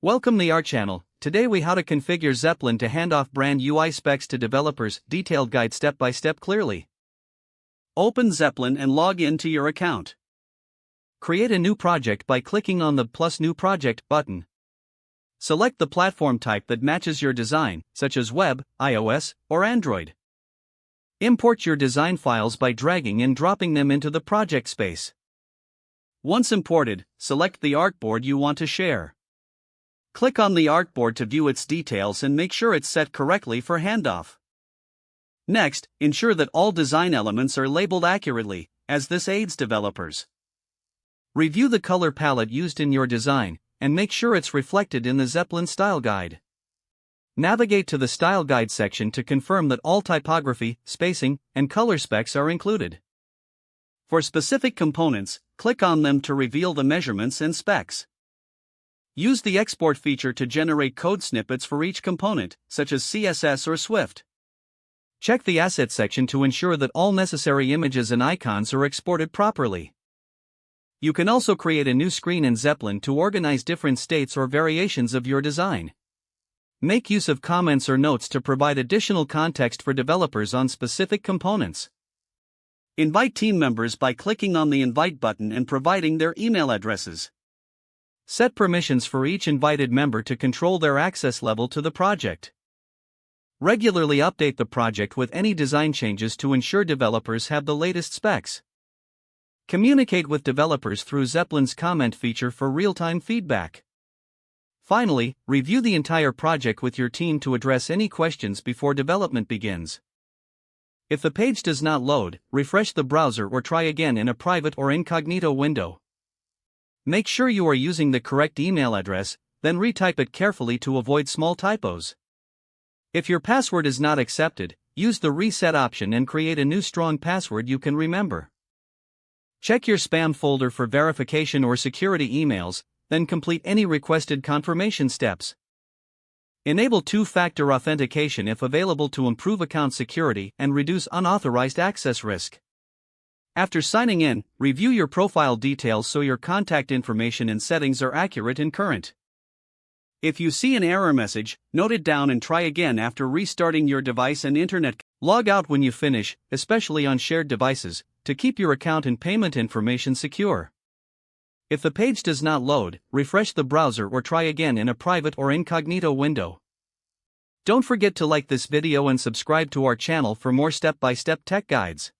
Welcome to our channel. Today we how to configure Zeplin to hand off brand UI specs to developers, detailed guide step by step clearly. Open Zeplin and log in to your account. Create a new project by clicking on the plus new project button. Select the platform type that matches your design, such as web, iOS, or Android. Import your design files by dragging and dropping them into the project space. Once imported, select the artboard you want to share. Click on the artboard to view its details and make sure it's set correctly for handoff. Next, ensure that all design elements are labeled accurately, as this aids developers. Review the color palette used in your design, and make sure it's reflected in the Zeplin style guide. Navigate to the style guide section to confirm that all typography, spacing, and color specs are included. For specific components, click on them to reveal the measurements and specs. Use the export feature to generate code snippets for each component, such as CSS or Swift. Check the Assets section to ensure that all necessary images and icons are exported properly. You can also create a new screen in Zeplin to organize different states or variations of your design. Make use of comments or notes to provide additional context for developers on specific components. Invite team members by clicking on the Invite button and providing their email addresses. Set permissions for each invited member to control their access level to the project. Regularly update the project with any design changes to ensure developers have the latest specs. Communicate with developers through Zeplin's comment feature for real-time feedback. Finally, review the entire project with your team to address any questions before development begins. If the page does not load, refresh the browser or try again in a private or incognito window. Make sure you are using the correct email address, then retype it carefully to avoid small typos. If your password is not accepted, use the reset option and create a new strong password you can remember. Check your spam folder for verification or security emails, then complete any requested confirmation steps. Enable two-factor authentication if available to improve account security and reduce unauthorized access risk. After signing in, review your profile details so your contact information and settings are accurate and current. If you see an error message, note it down and try again after restarting your device and internet. Log out when you finish, especially on shared devices, to keep your account and payment information secure. If the page does not load, refresh the browser or try again in a private or incognito window. Don't forget to like this video and subscribe to our channel for more step-by-step tech guides.